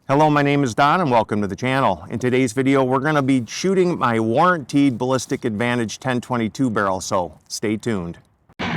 Hello, my name is Don and welcome to the channel. In today's video, we're going to be shooting my warranted Ballistic Advantage 1022 barrel, so stay tuned. All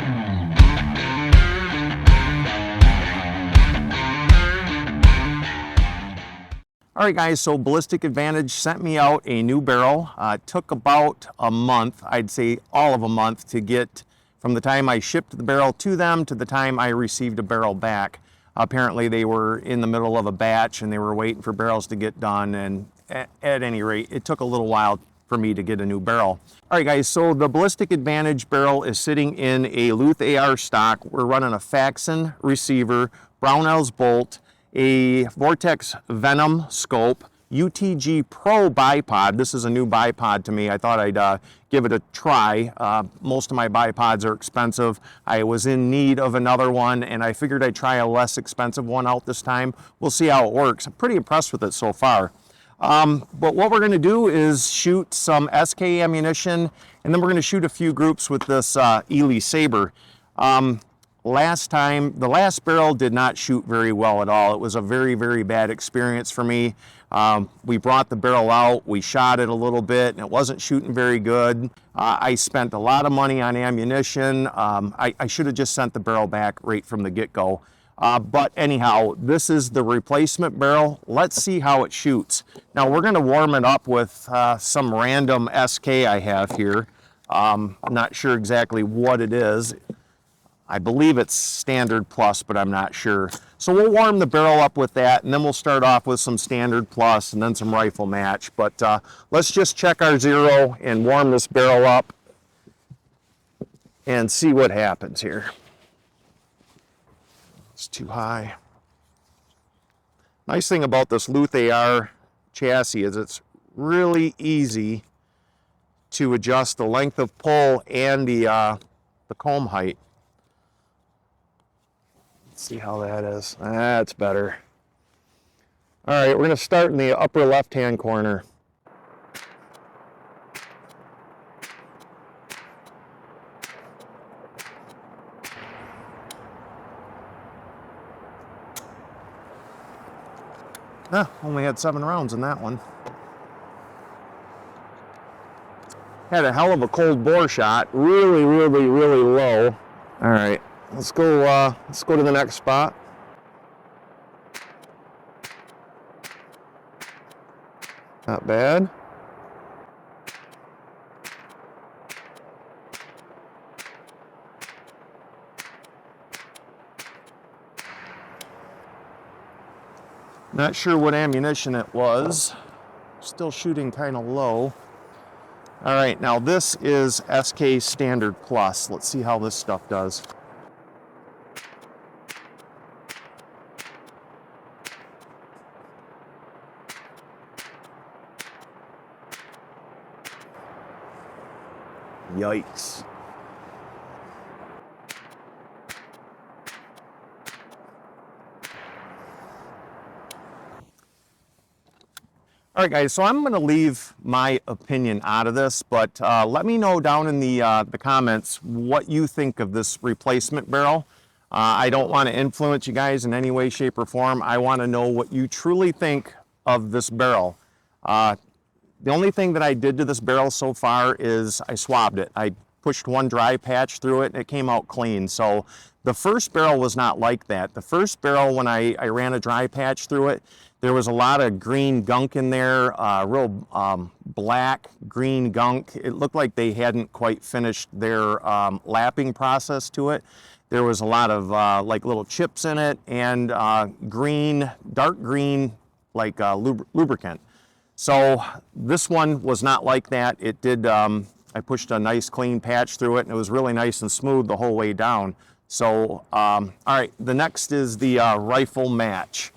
right guys, so Ballistic Advantage sent me out a new barrel. It took about a month, I'd say all of a month, to get from the time I shipped the barrel to them to the time I received a barrel back. Apparently they were in the middle of a batch and they were waiting for barrels to get done, and at any rate, it took a little while for me to get a new barrel. All right guys, so the Ballistic Advantage barrel is sitting in a Luth AR stock. We're running a Faxon receiver, Brownells bolt, a Vortex Venom scope, UTG Pro bipod. This is a new bipod to me. I thought I'd give it a try. Most of my bipods are expensive. I was in need of another one and I figured I'd try a less expensive one out this time. We'll see how it works. I'm pretty impressed with it so far. But what we're going to do is shoot some SK ammunition, and then we're going to shoot a few groups with this Eley Saber. The last barrel did not shoot very well at all. It was a very, very bad experience for me. We brought the barrel out, we shot it a little bit, and it wasn't shooting very good. I spent a lot of money on ammunition. I should have just sent the barrel back right from the get-go. But anyhow, this is the replacement barrel. Let's see how it shoots. Now we're going to warm it up with some random SK I have here. I'm not sure exactly what it is. I believe it's Standard Plus, but I'm not sure. So we'll warm the barrel up with that, and then we'll start off with some Standard Plus and then some Rifle Match. But let's just check our zero and warm this barrel up and see what happens here. It's too high. Nice thing about this Luth AR chassis is it's really easy to adjust the length of pull and the comb height. See how that is. That's better. All right, we're going to start in the upper left-hand corner. Only had 7 rounds in that one. Had a hell of a cold bore shot. Really, really, really low. All right. Let's go to the next spot. Not bad. Not sure what ammunition it was. Still shooting kind of low. All right, now this is SK Standard Plus. Let's see how this stuff does. Yikes. All right, guys, so I'm going to leave my opinion out of this, but let me know down in the comments what you think of this replacement barrel. I don't want to influence you guys in any way, shape, or form. I want to know what you truly think of this barrel. The only thing that I did to this barrel so far is I swabbed it. I pushed one dry patch through it and it came out clean. So the first barrel was not like that. The first barrel, when I ran a dry patch through it, there was a lot of green gunk in there, real black green gunk. It looked like they hadn't quite finished their lapping process to it. There was a lot of like little chips in it and green, dark green, like lubricant. So this one was not like that. It did, I pushed a nice clean patch through it and it was really nice and smooth the whole way down. So, all right, the next is the Rifle Match.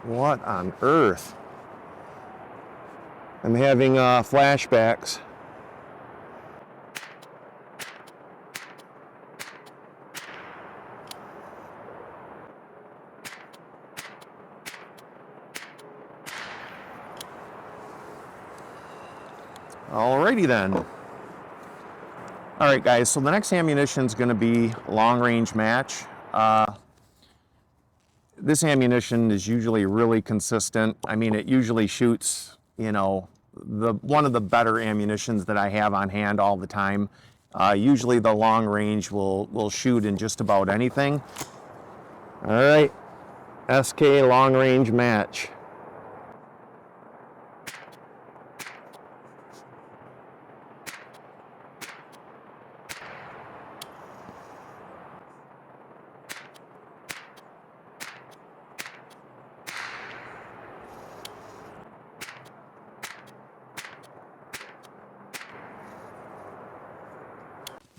What on earth? I'm having flashbacks. Alrighty then. All right, guys, so the next ammunition is going to be long range match. This ammunition is usually really consistent. I mean, it usually shoots, you know, one of the better ammunitions that I have on hand all the time. Usually the long range will shoot in just about anything. All right, SK long range match.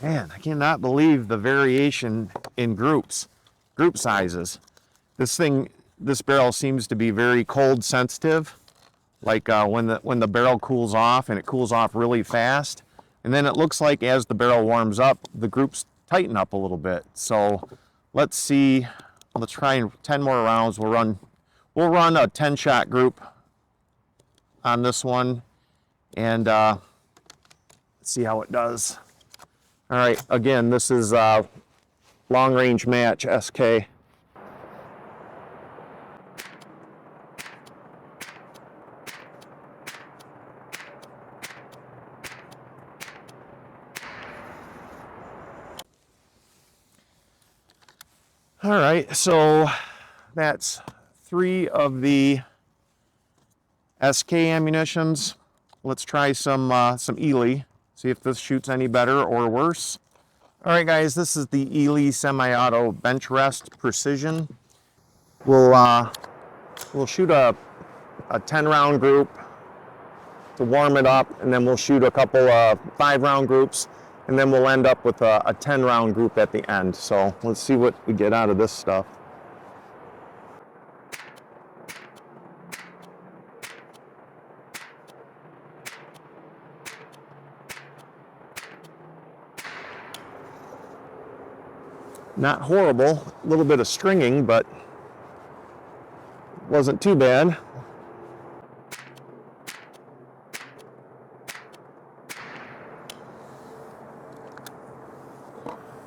Man, I cannot believe the variation in group sizes. This barrel seems to be very cold sensitive. Like when the barrel cools off, and it cools off really fast. And then it looks like as the barrel warms up, the groups tighten up a little bit. So let's see, let's try 10 more rounds. We'll run a 10-shot group on this one, and see how it does. All right, again, this is long range match SK. All right, so that's 3 of the SK ammunitions. Let's try some Eley. See if this shoots any better or worse. All right, guys, this is the Eley semi-auto bench rest precision. We'll shoot a 10-round group to warm it up, and then we'll shoot a couple 5-round groups, and then we'll end up with a 10-round group at the end. So let's see what we get out of this stuff. Not horrible, a little bit of stringing, but wasn't too bad.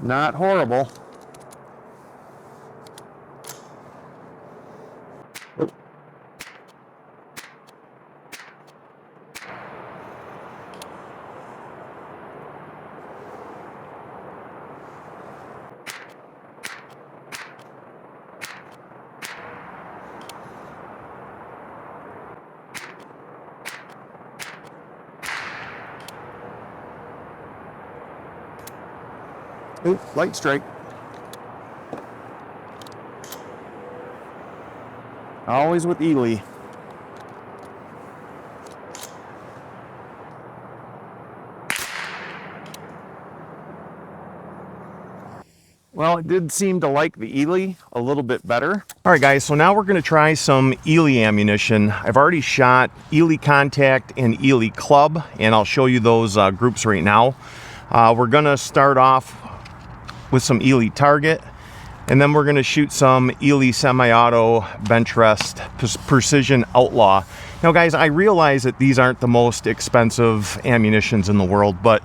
Not horrible. Oop. Ooh, light strike. Always with Eley. Well, it did seem to like the Eley a little bit better. All right, guys, so now we're going to try some Eley ammunition. I've already shot Eley Contact and Eley Club, and I'll show you those groups right now. We're going to start off with some Eley Target, and then we're going to shoot some Eley semi-auto bench rest precision outlaw. Now, guys, I realize that these aren't the most expensive ammunitions in the world, but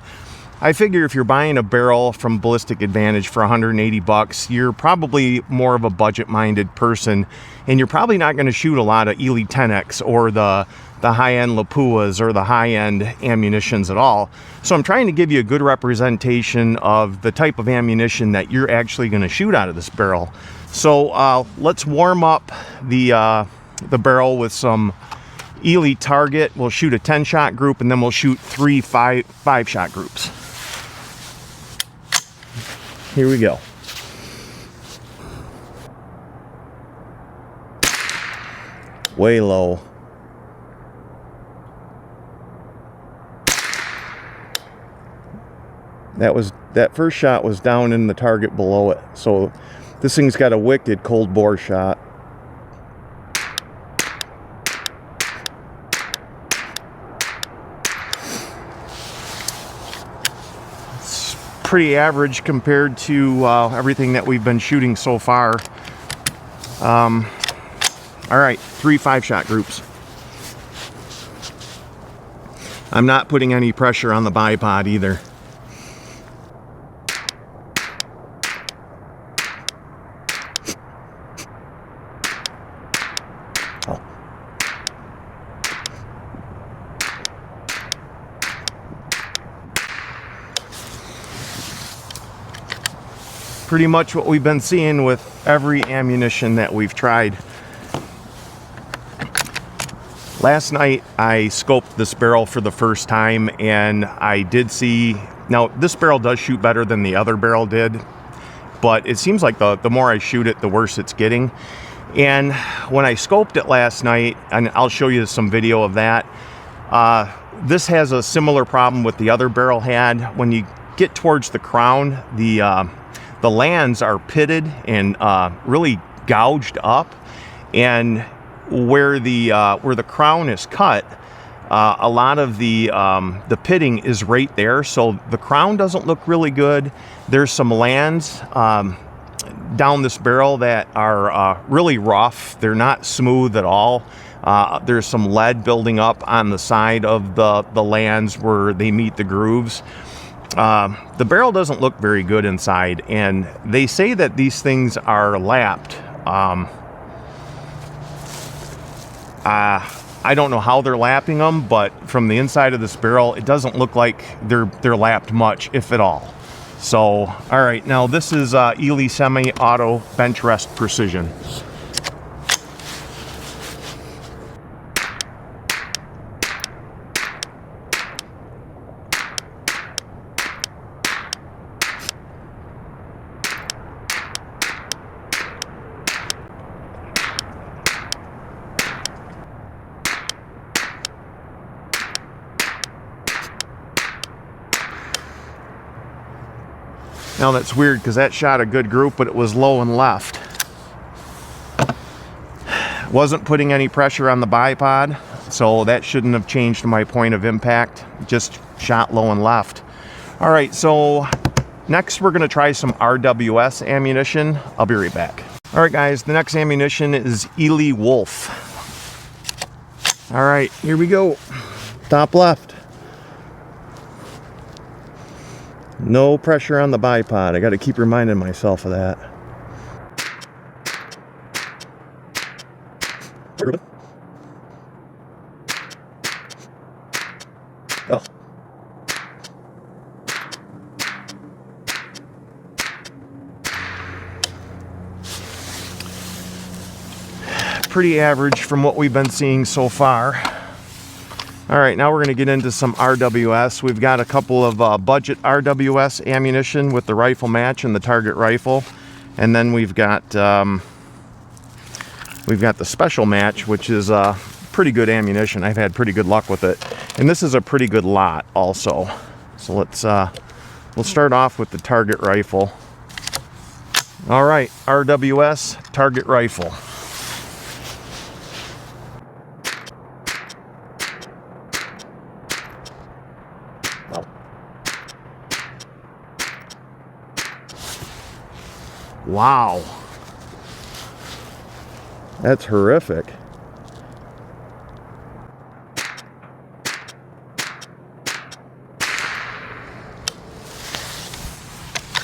I figure if you're buying a barrel from Ballistic Advantage for 180 bucks, you're probably more of a budget-minded person, and you're probably not going to shoot a lot of Eley 10X or the high-end Lapuas or the high-end ammunitions at all. So I'm trying to give you a good representation of the type of ammunition that you're actually going to shoot out of this barrel. So let's warm up the barrel with some Eley Target. We'll shoot a 10-shot group, and then we'll shoot 3 5-shot groups. Here we go. Way low. That first shot was down in the target below it. So this thing's got a wicked cold bore shot. It's pretty average compared to everything that we've been shooting so far. All right, 3 5-shot groups. I'm not putting any pressure on the bipod either. Pretty much what we've been seeing with every ammunition that we've tried. Last night I scoped this barrel for the first time, and I did see, now this barrel does shoot better than the other barrel did, but it seems like the more I shoot it, the worse it's getting. And when I scoped it last night, and I'll show you some video of that, this has a similar problem with the other barrel had. When you get towards the crown, the lands are pitted and really gouged up, and where the crown is cut, a lot of the pitting is right there, so the crown doesn't look really good. There's some lands down this barrel that are really rough. They're not smooth at all. There's some lead building up on the side of the lands where they meet the grooves. The barrel doesn't look very good inside, and they say that these things are lapped. I don't know how they're lapping them, but from the inside of this barrel, it doesn't look like they're lapped much, if at all. So, all right, now this is Eley semi-auto bench rest precision. Now that's weird because that shot a good group, but it was low and left. Wasn't putting any pressure on the bipod, so that shouldn't have changed my point of impact. Just shot low and left. All right, so next we're gonna try some RWS ammunition. I'll be right back. All right, guys, the next ammunition is Eley Wolf. All right, here we go. Top left. No pressure on the bipod. I got to keep reminding myself of that. Oh. Pretty average from what we've been seeing so far. All right, now we're going to get into some RWS. We've got a couple of budget RWS ammunition with the rifle match and the target rifle, and then we've got the special match, which is pretty good ammunition. I've had pretty good luck with it, and this is a pretty good lot also. So we'll start off with the target rifle. All right, RWS target rifle. Wow, that's horrific.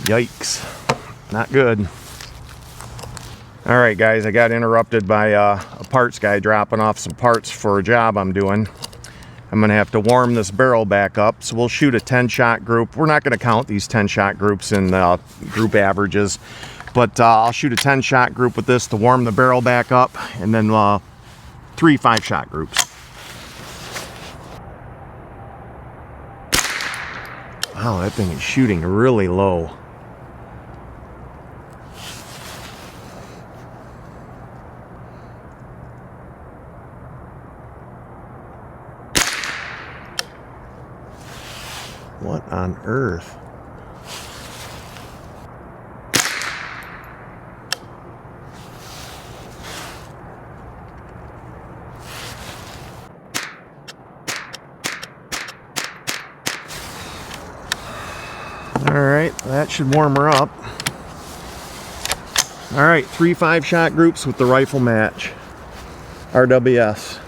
Yikes, not good. All right, guys, I got interrupted by a parts guy dropping off some parts for a job I'm doing. I'm gonna have to warm this barrel back up, so we'll shoot a 10-shot group. We're not gonna count these 10-shot groups in group averages, but I'll shoot a 10-shot group with this to warm the barrel back up, and then 3 5-shot groups. Wow, that thing is shooting really low. What on earth? All right, that should warm her up. All right, 3 5-shot groups with the rifle match. RWS.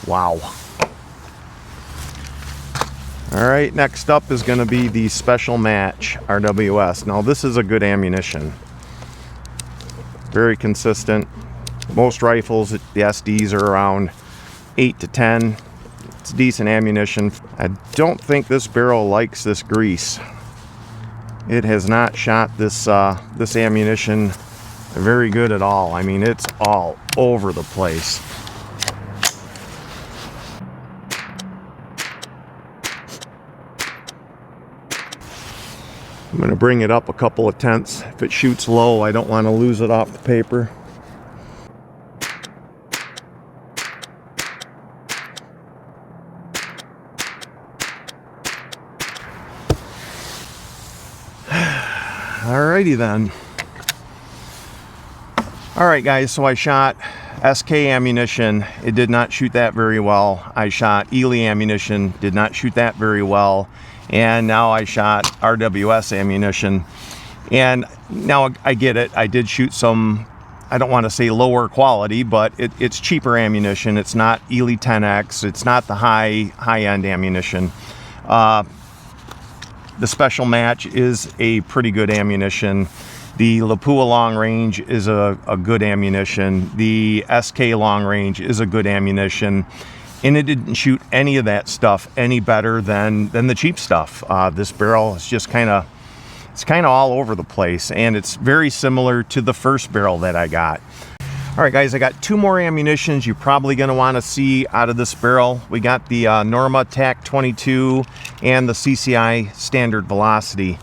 Wow. All right, next up is going to be the Special Match RWS. Now this is a good ammunition. Very consistent. Most rifles, the SDs are around 8 to 10. It's decent ammunition. I don't think this barrel likes this grease. It has not shot this this ammunition very good at all. I mean, it's all over the place. I'm going to bring it up a couple of tenths. If it shoots low, I don't want to lose it off the paper. Alrighty then. Alright guys, so I shot SK ammunition. It did not shoot that very well. I shot Eley ammunition. Did not shoot that very well. And now I shot RWS ammunition. And now I get it. I did shoot some, I don't want to say lower quality, but it's cheaper ammunition. It's not Eley 10X. It's not the high-end ammunition. The Special Match is a pretty good ammunition. The Lapua long range is a good ammunition. The SK long range is a good ammunition. And it didn't shoot any of that stuff any better than the cheap stuff. This barrel is just kind of all over the place, and it's very similar to the first barrel that I got. All right, guys, I got two more ammunitions you're probably going to want to see out of this barrel. We got the Norma Tac-22 and the CCI standard velocity.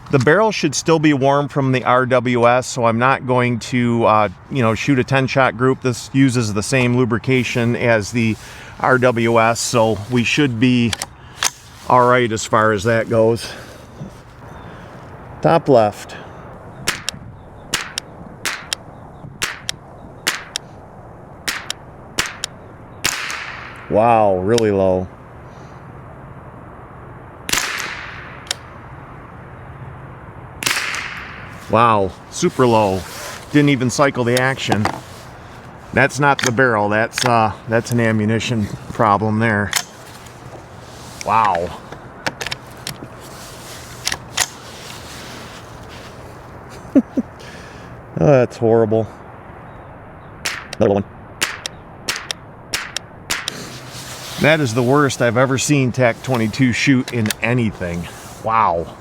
The barrel should still be warm from the RWS, so I'm not going to, shoot a 10-shot group. This uses the same lubrication as the RWS, so we should be all right as far as that goes. Top left. Wow, really low. Wow, super low. Didn't even cycle the action. That's not the barrel. That's an ammunition problem there. Wow. Oh, that's horrible. Another one. That is the worst I've ever seen Tac-22 shoot in anything. Wow.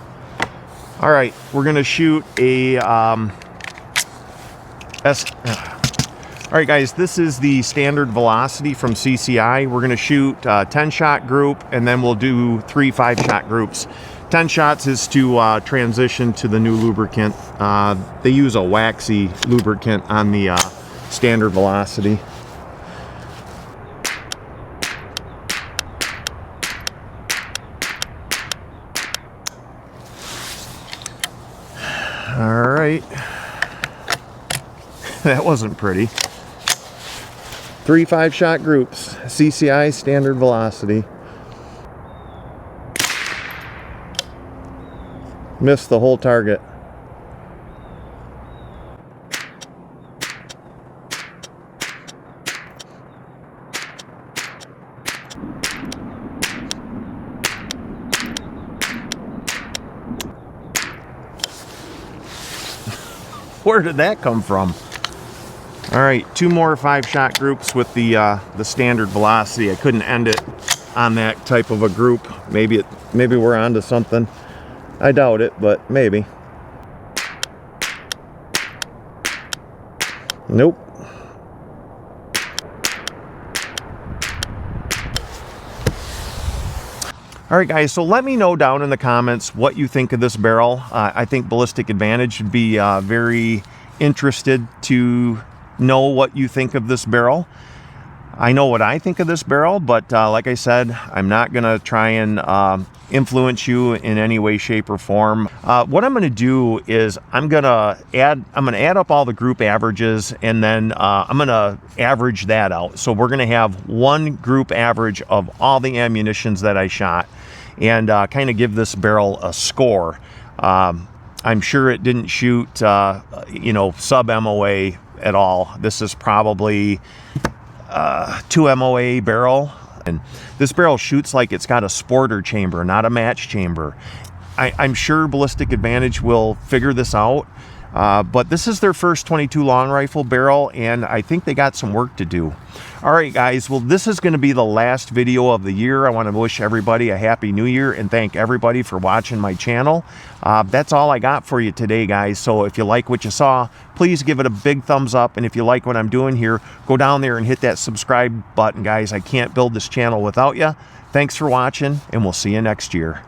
All right, we're gonna shoot a all right, guys, this is the standard velocity from CCI. We're gonna shoot a 10-shot group, and then we'll do 3 5-shot groups. 10 shots is to transition to the new lubricant. They use a waxy lubricant on the standard velocity. All right, that wasn't pretty. 3 5-shot groups, CCI standard velocity. Missed the whole target. Where did that come from? All right, 2 more 5-shot groups with the standard velocity. I couldn't end it on that type of a group. Maybe we're onto something. I doubt it, but maybe. Nope. All right, guys, so let me know down in the comments what you think of this barrel. I think Ballistic Advantage would be very interested to know what you think of this barrel. I know what I think of this barrel, but like I said, I'm not going to try and influence you in any way, shape, or form. What I'm going to do is I'm going to add up all the group averages, and then I'm going to average that out. So we're going to have one group average of all the ammunitions that I shot, and kind of give this barrel a score. I'm sure it didn't shoot, sub MOA at all. This is probably 2 MOA barrel. And this barrel shoots like it's got a sporter chamber, not a match chamber. I'm sure Ballistic Advantage will figure this out, but this is their first 22 long rifle barrel, and I think they got some work to do. All right, guys, well, this is going to be the last video of the year. I want to wish everybody a happy new year and thank everybody for watching my channel. That's all I got for you today, guys. So if you like what you saw, please give it a big thumbs up. And if you like what I'm doing here, go down there and hit that subscribe button, guys. I can't build this channel without you. Thanks for watching, and we'll see you next year.